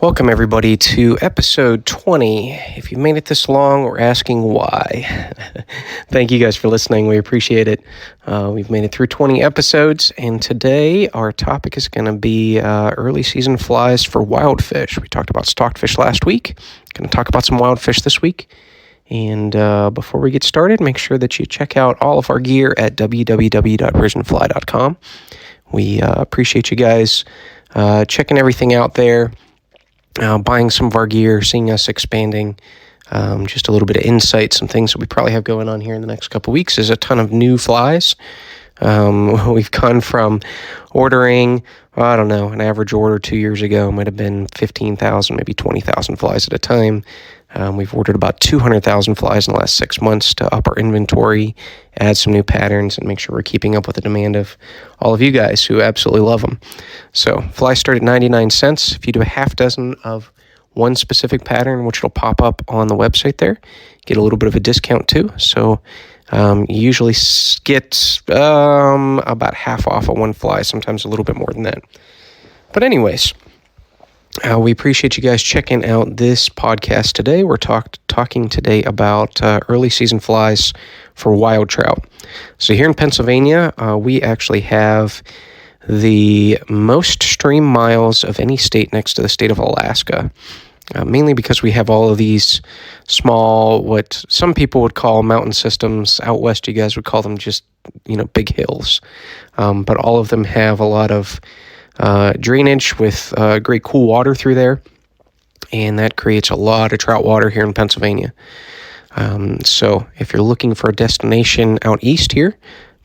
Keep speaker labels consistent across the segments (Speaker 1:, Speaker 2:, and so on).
Speaker 1: Welcome, everybody, to episode 20. If you've made it this long, we're asking why. Thank you guys for listening. We appreciate it. We've made it through 20 episodes, and today our topic is going to be early season flies for wild fish. We talked about stocked fish last week. Going to talk about some wild fish this week. And before we get started, make sure that you check out all of our gear at www.risenfly.com. We appreciate you guys checking everything out there. Buying some of our gear, seeing us expanding, just a little bit of insight, some things that we probably have going on here in the next couple weeks is a ton of new flies. We've gone from ordering, an average order 2 years ago might have been 15,000, maybe 20,000 flies at a time. We've ordered about 200,000 flies in the last 6 months to up our inventory, add some new patterns, and make sure we're keeping up with the demand of all of you guys who absolutely love them. So flies start at 99 cents. If you do a half dozen of one specific pattern, which will pop up on the website there, get a little bit of a discount too. So you usually get about half off of one fly, sometimes a little bit more than that. But anyways, we appreciate you guys checking out this podcast today. We're talking today about early season flies for wild trout. So here in Pennsylvania, we actually have the most stream miles of any state next to the state of Alaska, mainly because we have all of these small, what some people would call mountain systems. Out west, you guys would call them just, big hills. But all of them have a lot of drainage with great cool water through there, and that creates a lot of trout water here in Pennsylvania. So if you're looking for a destination out east here,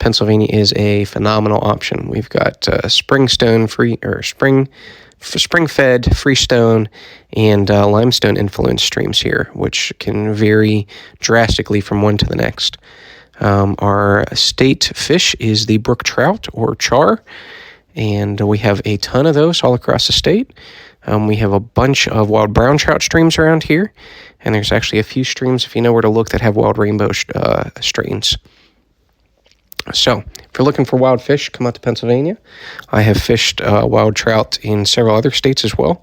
Speaker 1: Pennsylvania is a phenomenal option. We've got spring-fed freestone and limestone influenced streams here, which can vary drastically from one to the next. Our state fish is the brook trout or char, and we have a ton of those all across the state. We have a bunch of wild brown trout streams around here, and there's actually a few streams, if you know where to look, that have wild rainbow strains. So if you're looking for wild fish, come out to Pennsylvania. I have fished wild trout in several other states as well,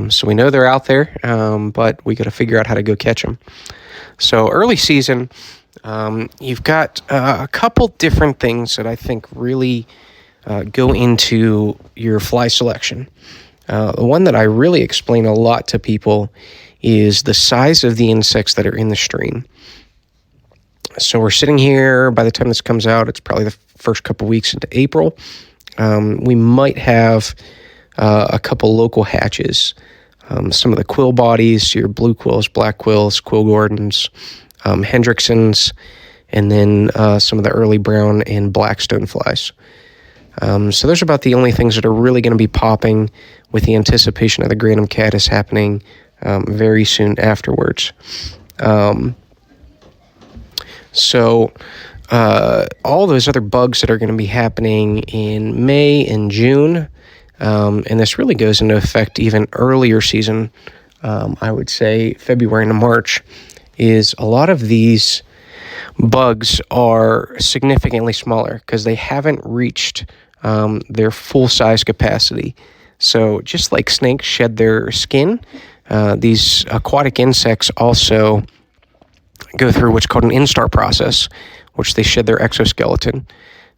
Speaker 1: so we know they're out there, but we got to figure out how to go catch them. So early season, you've got a couple different things that I think really go into your fly selection. The one that I really explain a lot to people is the size of the insects that are in the stream. So we're sitting here, by the time this comes out, it's probably the first couple weeks into April. We might have a couple local hatches. Some of the quill bodies, your blue quills, black quills, quill gordons, Hendricksons, and then some of the early brown and black stoneflies. So those are about the only things that are really going to be popping with the anticipation of the Granum caddis happening very soon afterwards. So all those other bugs that are going to be happening in May and June, and this really goes into effect even earlier season, I would say February to March, is a lot of these bugs are significantly smaller because they haven't reached their full size capacity. So just like snakes shed their skin, these aquatic insects also go through what's called an instar process, which they shed their exoskeleton.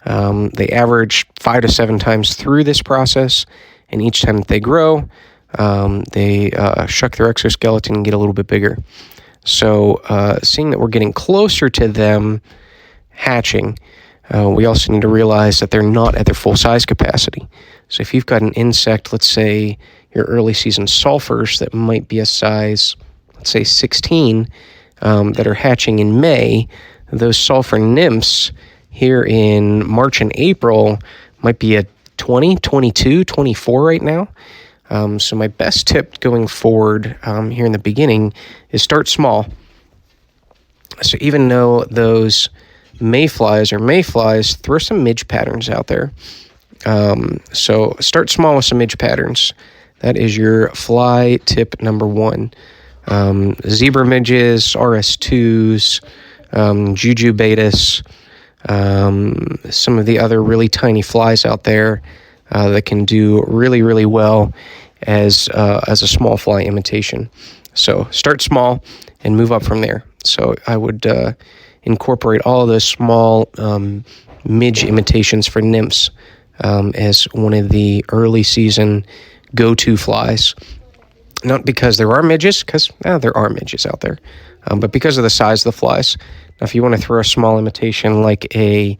Speaker 1: They average 5 to 7 times through this process, and each time that they grow, they shuck their exoskeleton and get a little bit bigger. So seeing that we're getting closer to them hatching, we also need to realize that they're not at their full size capacity. So if you've got an insect, let's say your early season sulfurs that might be a size, let's say 16, that are hatching in May, those sulfur nymphs here in March and April might be at 20, 22, 24 right now. So my best tip going forward here in the beginning is start small. So even though those mayflies are mayflies, throw some midge patterns out there. So start small with some midge patterns. That is your fly tip number one. Zebra midges, RS2s, Juju betas, some of the other really tiny flies out there that can do really, really well as a small fly imitation. So start small and move up from there. So I would incorporate all of those small midge imitations for nymphs as one of the early season go-to flies. Not because there are midges, because there are midges out there, but because of the size of the flies. Now, if you want to throw a small imitation like a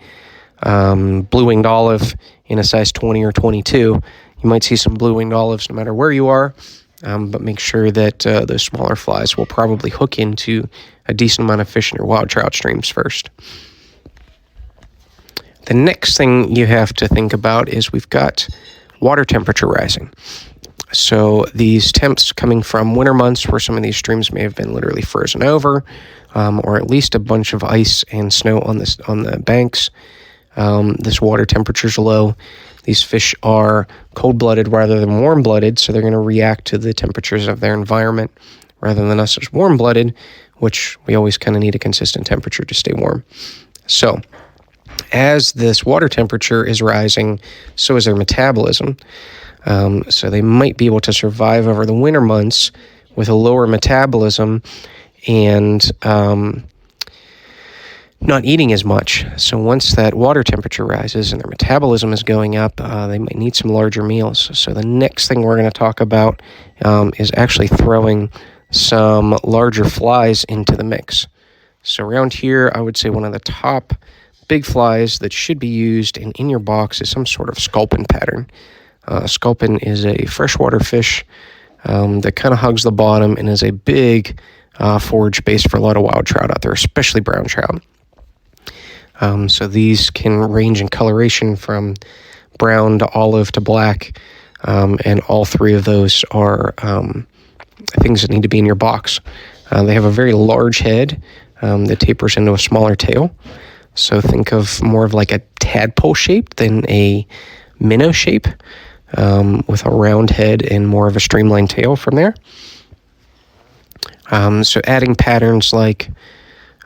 Speaker 1: blue-winged olive in a size 20 or 22, you might see some blue-winged olives no matter where you are, but make sure that those smaller flies will probably hook into a decent amount of fish in your wild trout streams first. The next thing you have to think about is we've got water temperature rising. So these temps coming from winter months where some of these streams may have been literally frozen over, or at least a bunch of ice and snow on the banks. This water temperature is low. These fish are cold-blooded rather than warm-blooded, so they're going to react to the temperatures of their environment rather than us as warm-blooded, which we always kind of need a consistent temperature to stay warm. So as this water temperature is rising, so is their metabolism. So they might be able to survive over the winter months with a lower metabolism and not eating as much. So once that water temperature rises and their metabolism is going up, they might need some larger meals. So the next thing we're going to talk about is actually throwing some larger flies into the mix. So around here, I would say one of the top big flies that should be used in your box is some sort of sculpin pattern. Sculpin is a freshwater fish that kind of hugs the bottom and is a big forage base for a lot of wild trout out there, especially brown trout. So these can range in coloration from brown to olive to black, and all three of those are things that need to be in your box. They have a very large head that tapers into a smaller tail. So think of more of like a tadpole shape than a minnow shape, with a round head and more of a streamlined tail from there. So adding patterns like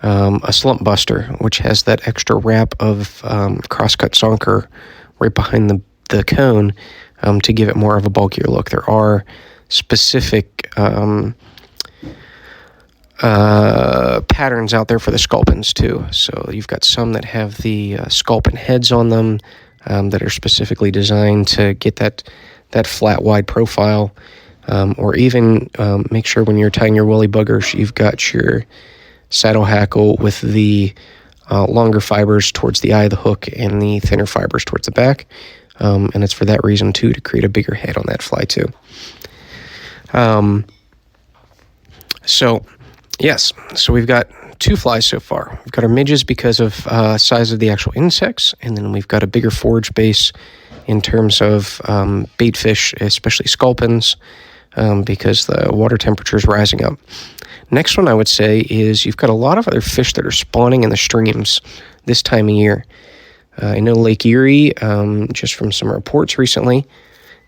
Speaker 1: a slump buster, which has that extra wrap of crosscut sonker right behind the cone to give it more of a bulkier look. There are specific patterns out there for the sculpins too. So you've got some that have the sculpin heads on them that are specifically designed to get that flat, wide profile, or even make sure when you're tying your woolly buggers, you've got your saddle hackle with the longer fibers towards the eye of the hook and the thinner fibers towards the back. And it's for that reason too, to create a bigger head on that fly too. So we've got two flies so far. We've got our midges because of size of the actual insects, and then we've got a bigger forage base in terms of bait fish, especially sculpins, because the water temperature is rising up. Next one I would say is you've got a lot of other fish that are spawning in the streams this time of year. I know Lake Erie, just from some reports recently,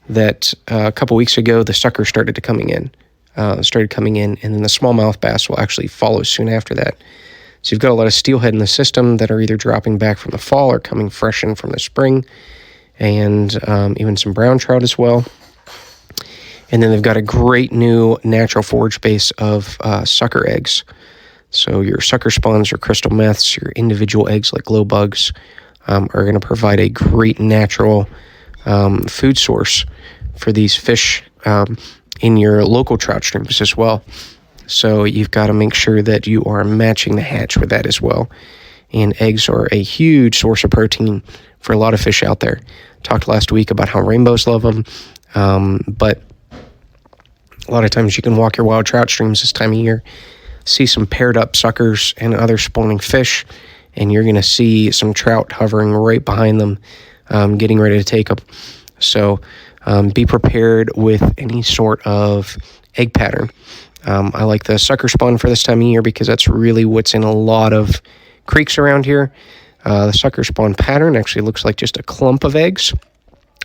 Speaker 1: that a couple weeks ago the sucker started coming in, and then the smallmouth bass will actually follow soon after that. So you've got a lot of steelhead in the system that are either dropping back from the fall or coming fresh in from the spring, and even some brown trout as well. And then they've got a great new natural forage base of sucker eggs. So your sucker spawns, your crystal meths, your individual eggs like glow bugs are going to provide a great natural food source for these fish in your local trout streams as well. So you've got to make sure that you are matching the hatch with that as well. And eggs are a huge source of protein for a lot of fish out there. Talked last week about how rainbows love them, but a lot of times you can walk your wild trout streams this time of year, see some paired up suckers and other spawning fish, and you're going to see some trout hovering right behind them, getting ready to take them. So be prepared with any sort of egg pattern. I like the sucker spawn for this time of year because that's really what's in a lot of creeks around here. The sucker spawn pattern actually looks like just a clump of eggs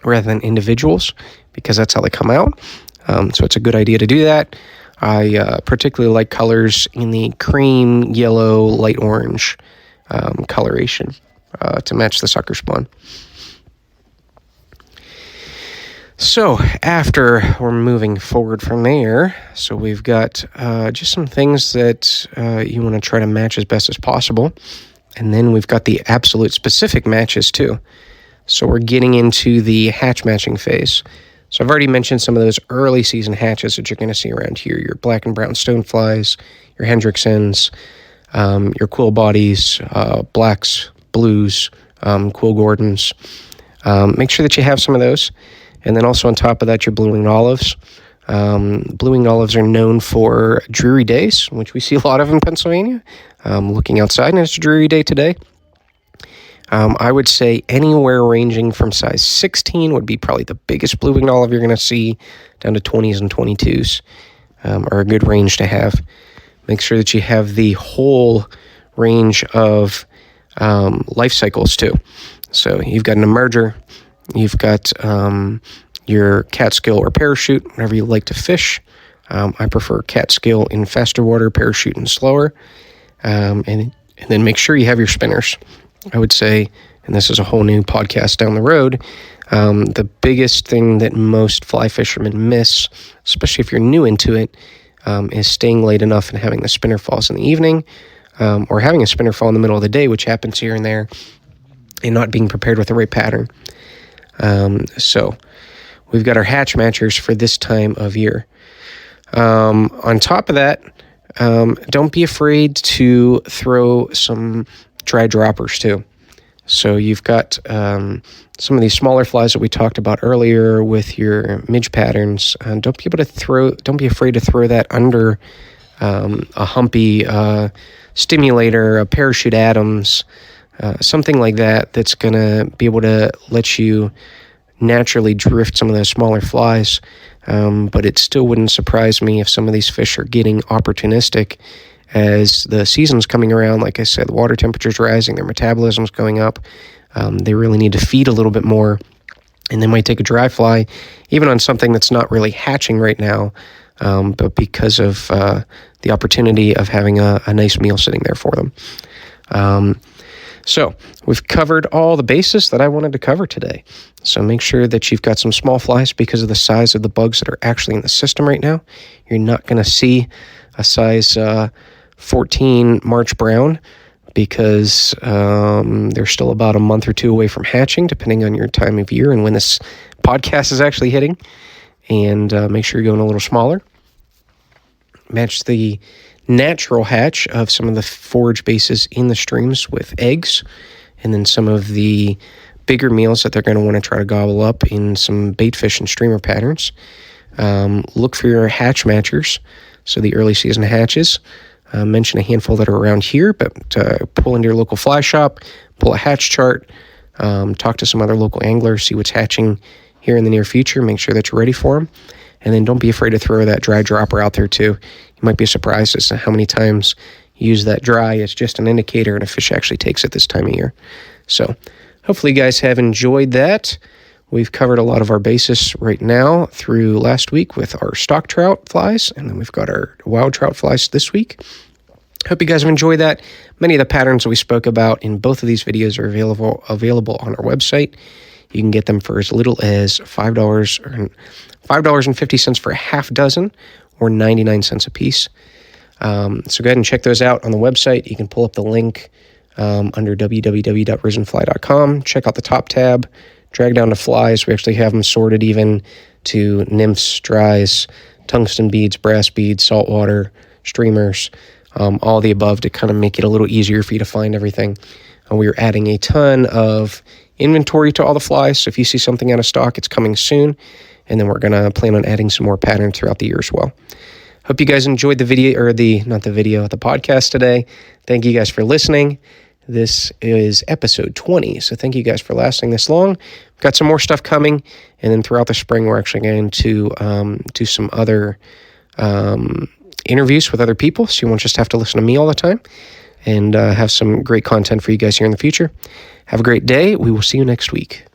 Speaker 1: rather than individuals, because that's how they come out. So it's a good idea to do that. I particularly like colors in the cream, yellow, light orange coloration to match the sucker spawn. So after we're moving forward from there, so we've got just some things that you want to try to match as best as possible. And then we've got the absolute specific matches too. So we're getting into the hatch matching phase. So I've already mentioned some of those early season hatches that you're going to see around here. Your black and brown stoneflies, your Hendricksons, your quill bodies, blacks, blues, quill Gordons. Make sure that you have some of those. And then also on top of that, your blue-winged olives. Blue-winged olives are known for dreary days, which we see a lot of in Pennsylvania. Looking outside, and it's a dreary day today. I would say anywhere ranging from size 16 would be probably the biggest blue-winged olive you're going to see, down to 20s and 22s are a good range to have. Make sure that you have the whole range of life cycles too. So you've got an emerger, you've got your catskill or parachute, whenever you like to fish. I prefer catskill in faster water, parachute in slower. And then make sure you have your spinners. I would say, and this is a whole new podcast down the road, the biggest thing that most fly fishermen miss, especially if you're new into it, is staying late enough and having the spinner falls in the evening, or having a spinner fall in the middle of the day, which happens here and there, and not being prepared with the right pattern. So we've got our hatch matchers for this time of year. On top of that, don't be afraid to throw some dry droppers too. So you've got some of these smaller flies that we talked about earlier with your midge patterns. Don't be afraid to throw that under a humpy stimulator, a parachute Adams, something like that, that's going to be able to let you naturally drift some of those smaller flies. But it still wouldn't surprise me if some of these fish are getting opportunistic as the season's coming around. Like I said, the water temperature's rising, their metabolism's going up. They really need to feed a little bit more, and they might take a dry fly, even on something that's not really hatching right now, but because of the opportunity of having a nice meal sitting there for them. So we've covered all the bases that I wanted to cover today. So make sure that you've got some small flies because of the size of the bugs that are actually in the system right now. You're not going to see a size 14 March brown because they're still about a month or two away from hatching, depending on your time of year and when this podcast is actually hitting. And make sure you're going a little smaller. Match the natural hatch of some of the forage bases in the streams with eggs, and then some of the bigger meals that they're going to want to try to gobble up in some bait fish and streamer patterns. Look for your hatch matchers, so the early season hatches. Mention a handful that are around here, but pull into your local fly shop, pull a hatch chart, talk to some other local anglers, see what's hatching here in the near future, make sure that you're ready for them. And then don't be afraid to throw that dry dropper out there too. You might be surprised as to how many times you use that dry. It's just an indicator, and a fish actually takes it this time of year. So hopefully you guys have enjoyed that. We've covered a lot of our bases right now through last week with our stock trout flies, and then we've got our wild trout flies this week. Hope you guys have enjoyed that. Many of the patterns that we spoke about in both of these videos are available on our website. You can get them for as little as $5.50 for a half dozen, or 99 cents a piece. So go ahead and check those out on the website. You can pull up the link under www.risenfly.com. Check out the top tab, drag down to flies. We actually have them sorted even to nymphs, dries, tungsten beads, brass beads, saltwater, streamers, all the above to kind of make it a little easier for you to find everything. We're adding a ton of inventory to all the flies, so if you see something out of stock, it's coming soon, and then we're going to plan on adding some more patterns throughout the year as well. Hope you guys enjoyed the podcast today. Thank you guys for listening. This is episode 20, so thank you guys for lasting this long. We've got some more stuff coming, and then throughout the spring, we're actually going to do some other interviews with other people, so you won't just have to listen to me all the time, and have some great content for you guys here in the future. Have a great day. We will see you next week.